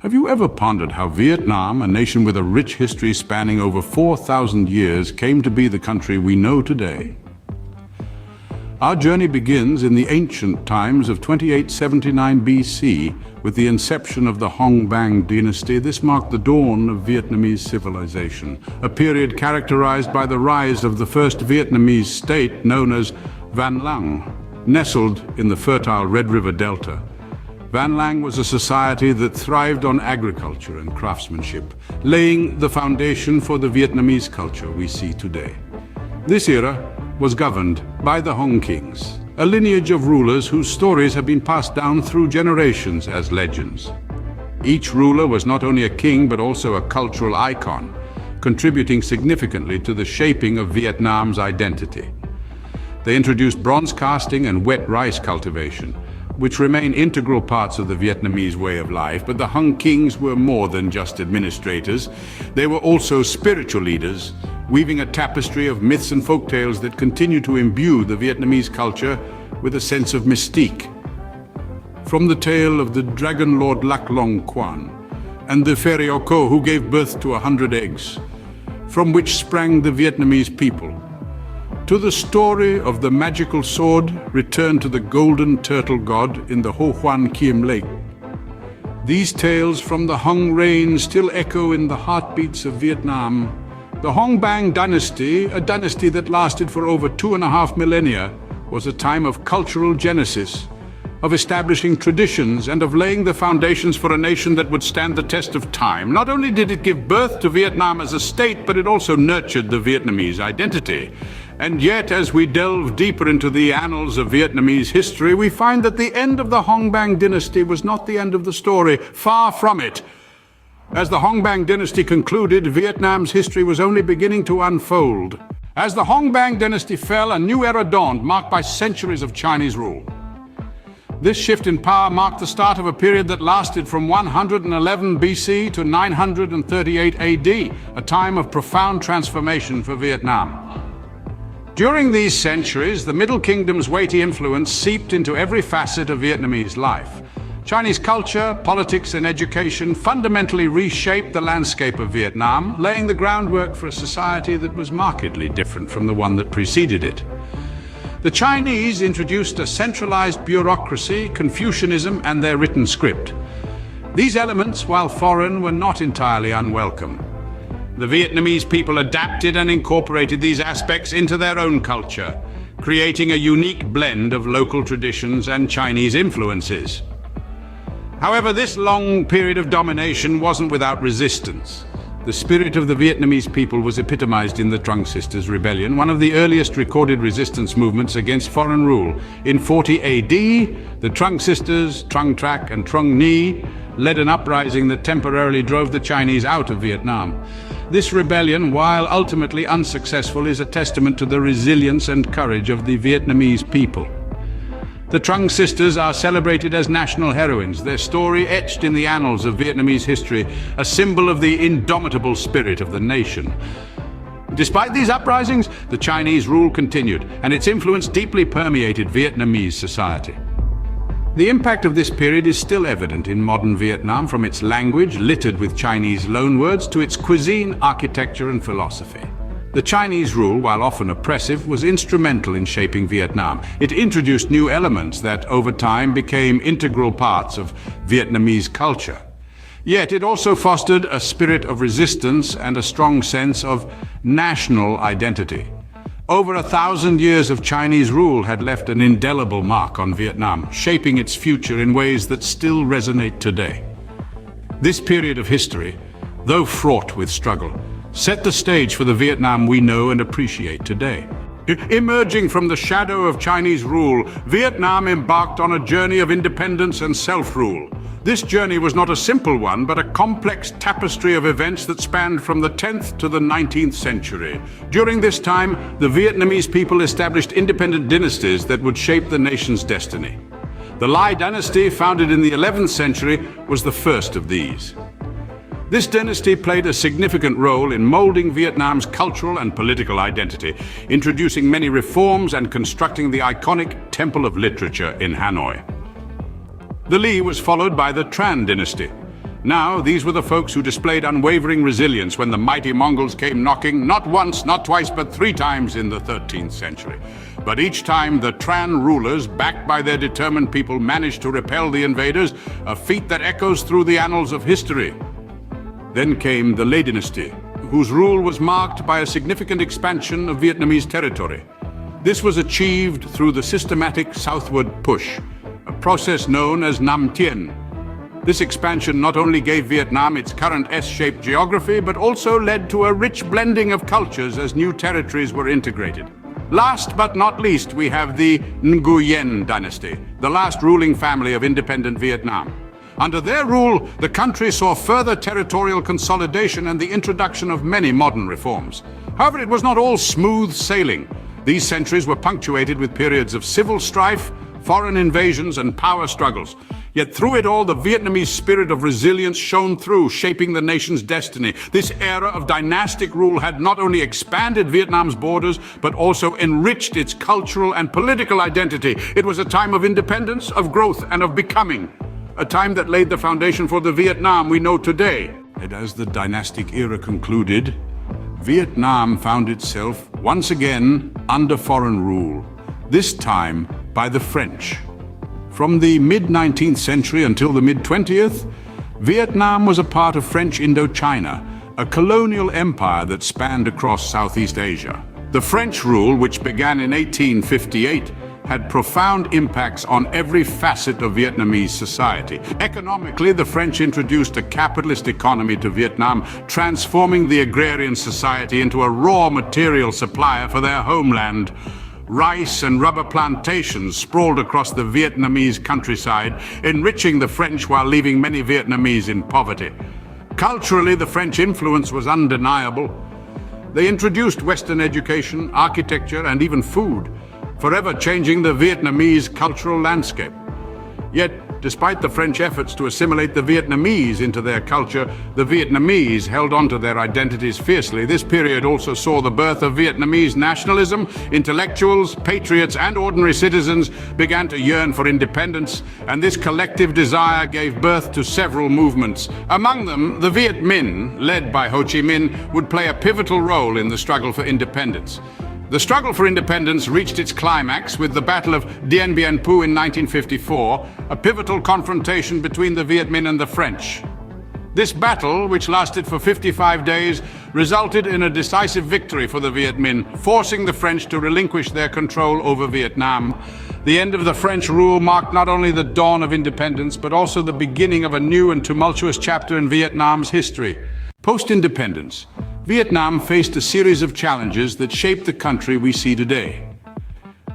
Have you ever pondered how Vietnam, a nation with a rich history spanning over 4,000 years, came to be the country we know today? Our journey begins in the ancient times of 2879 BC with the inception of the Hong Bang dynasty. This marked the dawn of Vietnamese civilization, a period characterized by the rise of the first Vietnamese state known as Van Lang. Nestled in the fertile Red River Delta, Van Lang was a society that thrived on agriculture and craftsmanship, laying the foundation for the Vietnamese culture we see today. This era was governed by the Hong Kings, a lineage of rulers whose stories have been passed down through generations as legends. Each ruler was not only a king but also a cultural icon, contributing significantly to the shaping of Vietnam's identity. They introduced bronze casting and wet rice cultivation, which remain integral parts of the Vietnamese way of life. But the Hung Kings were more than just administrators. They were also spiritual leaders, weaving a tapestry of myths and folktales that continue to imbue the Vietnamese culture with a sense of mystique. From the tale of the Dragon Lord Lac Long Quan and the Pharaoh who gave birth to 100 eggs, from which sprang the Vietnamese people, to the story of the magical sword returned to the golden turtle god in the Ho Hoan Kiem Lake. These tales from the Hung reign still echo in the heartbeats of Vietnam. The Hong Bang dynasty, a dynasty that lasted for over 2.5 millennia, was a time of cultural genesis, of establishing traditions and of laying the foundations for a nation that would stand the test of time. Not only did it give birth to Vietnam as a state, but it also nurtured the Vietnamese identity. And yet, as we delve deeper into the annals of Vietnamese history, we find that the end of the Hong Bang dynasty was not the end of the story. Far from it. As the Hong Bang dynasty concluded, Vietnam's history was only beginning to unfold. As the Hong Bang dynasty fell, a new era dawned, marked by centuries of Chinese rule. This shift in power marked the start of a period that lasted from 111 BC to 938 AD, a time of profound transformation for Vietnam. During these centuries, the Middle Kingdom's weighty influence seeped into every facet of Vietnamese life. Chinese culture, politics, and education fundamentally reshaped the landscape of Vietnam, laying the groundwork for a society that was markedly different from the one that preceded it. The Chinese introduced a centralized bureaucracy, Confucianism, and their written script. These elements, while foreign, were not entirely unwelcome. The Vietnamese people adapted and incorporated these aspects into their own culture, creating a unique blend of local traditions and Chinese influences. However, this long period of domination wasn't without resistance. The spirit of the Vietnamese people was epitomized in the Trung Sisters Rebellion, one of the earliest recorded resistance movements against foreign rule. In 40 AD, the Trung Sisters, Trung Trac, and Trung Nhi led an uprising that temporarily drove the Chinese out of Vietnam. This rebellion, while ultimately unsuccessful, is a testament to the resilience and courage of the Vietnamese people. The Trung Sisters are celebrated as national heroines, their story etched in the annals of Vietnamese history, a symbol of the indomitable spirit of the nation. Despite these uprisings, the Chinese rule continued, and its influence deeply permeated Vietnamese society. The impact of this period is still evident in modern Vietnam, from its language, littered with Chinese loanwords, to its cuisine, architecture, and philosophy. The Chinese rule, while often oppressive, was instrumental in shaping Vietnam. It introduced new elements that, over time, became integral parts of Vietnamese culture. Yet it also fostered a spirit of resistance and a strong sense of national identity. Over 1,000 years of Chinese rule had left an indelible mark on Vietnam, shaping its future in ways that still resonate today. This period of history, though fraught with struggle, set the stage for the Vietnam we know and appreciate today. Emerging from the shadow of Chinese rule, Vietnam embarked on a journey of independence and self-rule. This journey was not a simple one, but a complex tapestry of events that spanned from the 10th to the 19th century. During this time, the Vietnamese people established independent dynasties that would shape the nation's destiny. The Lai dynasty, founded in the 11th century, was the first of these. This dynasty played a significant role in molding Vietnam's cultural and political identity, introducing many reforms and constructing the iconic Temple of Literature in Hanoi. The Lý was followed by the Tran dynasty, Now, these were the folks who displayed unwavering resilience when the mighty Mongols came knocking, not once, not twice, but 3 times in the 13th century. But each time, the Tran rulers, backed by their determined people, managed to repel the invaders, a feat that echoes through the annals of history. Then came the Lê dynasty, whose rule was marked by a significant expansion of Vietnamese territory. This was achieved through the systematic southward push, a process known as Nam Tien. This expansion not only gave Vietnam its current S-shaped geography, but also led to a rich blending of cultures as new territories were integrated. Last but not least, we have the Nguyen dynasty, the last ruling family of independent Vietnam. Under their rule, the country saw further territorial consolidation and the introduction of many modern reforms. However, it was not all smooth sailing. These centuries were punctuated with periods of civil strife, foreign invasions, and power struggles. Yet through it all, the Vietnamese spirit of resilience shone through, shaping the nation's destiny. This era of dynastic rule had not only expanded Vietnam's borders, but also enriched its cultural and political identity. It was a time of independence, of growth, and of becoming. A time that laid the foundation for the Vietnam we know today. And as the dynastic era concluded, Vietnam found itself once again under foreign rule, this time by the French. From the mid-19th century until the mid-20th, Vietnam was a part of French Indochina, a colonial empire that spanned across Southeast Asia. The French rule, which began in 1858, had profound impacts on every facet of Vietnamese society. Economically, the French introduced a capitalist economy to Vietnam, transforming the agrarian society into a raw material supplier for their homeland. Rice and rubber plantations sprawled across the Vietnamese countryside, enriching the French while leaving many Vietnamese in poverty. Culturally, the French influence was undeniable. They introduced Western education, architecture, and even food, forever changing the Vietnamese cultural landscape. Yet, despite the French efforts to assimilate the Vietnamese into their culture, the Vietnamese held on to their identities fiercely. This period also saw the birth of Vietnamese nationalism. Intellectuals, patriots, and ordinary citizens began to yearn for independence, and this collective desire gave birth to several movements. Among them, the Viet Minh, led by Ho Chi Minh, would play a pivotal role in the struggle for independence. The struggle for independence reached its climax with the Battle of Dien Bien Phu in 1954, a pivotal confrontation between the Viet Minh and the French. This battle, which lasted for 55 days, resulted in a decisive victory for the Viet Minh, forcing the French to relinquish their control over Vietnam. The end of the French rule marked not only the dawn of independence, but also the beginning of a new and tumultuous chapter in Vietnam's history. Post-independence, Vietnam faced a series of challenges that shaped the country we see today.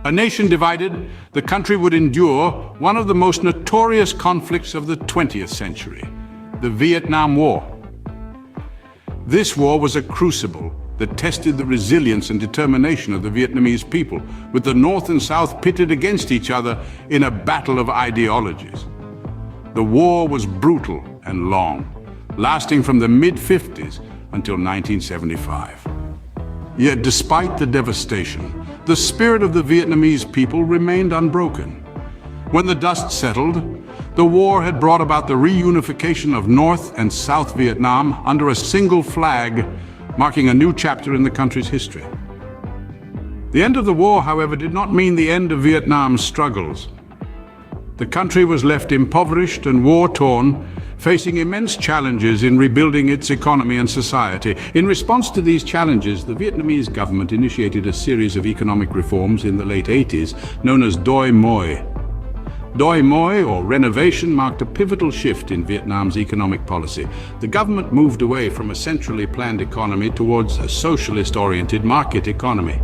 A nation divided, the country would endure one of the most notorious conflicts of the 20th century, the Vietnam War. This war was a crucible that tested the resilience and determination of the Vietnamese people, with the North and South pitted against each other in a battle of ideologies. The war was brutal and long, lasting from the mid-50s until 1975. Yet despite the devastation, the spirit of the Vietnamese people remained unbroken. When the dust settled, the war had brought about the reunification of North and South Vietnam under a single flag, marking a new chapter in the country's history. The end of the war, however, did not mean the end of Vietnam's struggles. The country was left impoverished and war-torn, facing immense challenges in rebuilding its economy and society. In response to these challenges, the Vietnamese government initiated a series of economic reforms in the late 80s, known as Doi Moi. Doi Moi, or renovation, marked a pivotal shift in Vietnam's economic policy. The government moved away from a centrally planned economy towards a socialist-oriented market economy.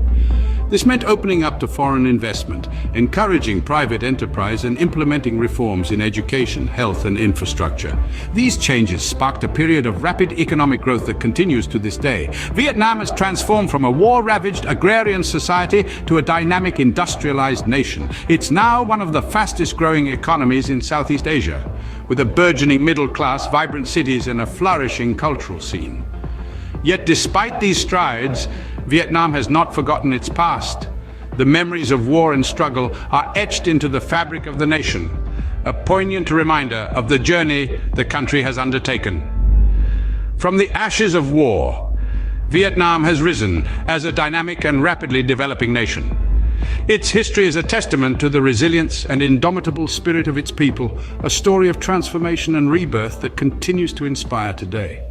This meant opening up to foreign investment, encouraging private enterprise, and implementing reforms in education, health, and infrastructure. These changes sparked a period of rapid economic growth that continues to this day. Vietnam has transformed from a war-ravaged agrarian society to a dynamic industrialized nation. It's now one of the fastest-growing economies in Southeast Asia, with a burgeoning middle class, vibrant cities, and a flourishing cultural scene. Yet despite these strides, Vietnam has not forgotten its past. The memories of war and struggle are etched into the fabric of the nation. a poignant reminder of the journey the country has undertaken. From the ashes of war, Vietnam has risen as a dynamic and rapidly developing nation. Its history is a testament to the resilience and indomitable spirit of its people, a story of transformation and rebirth that continues to inspire today.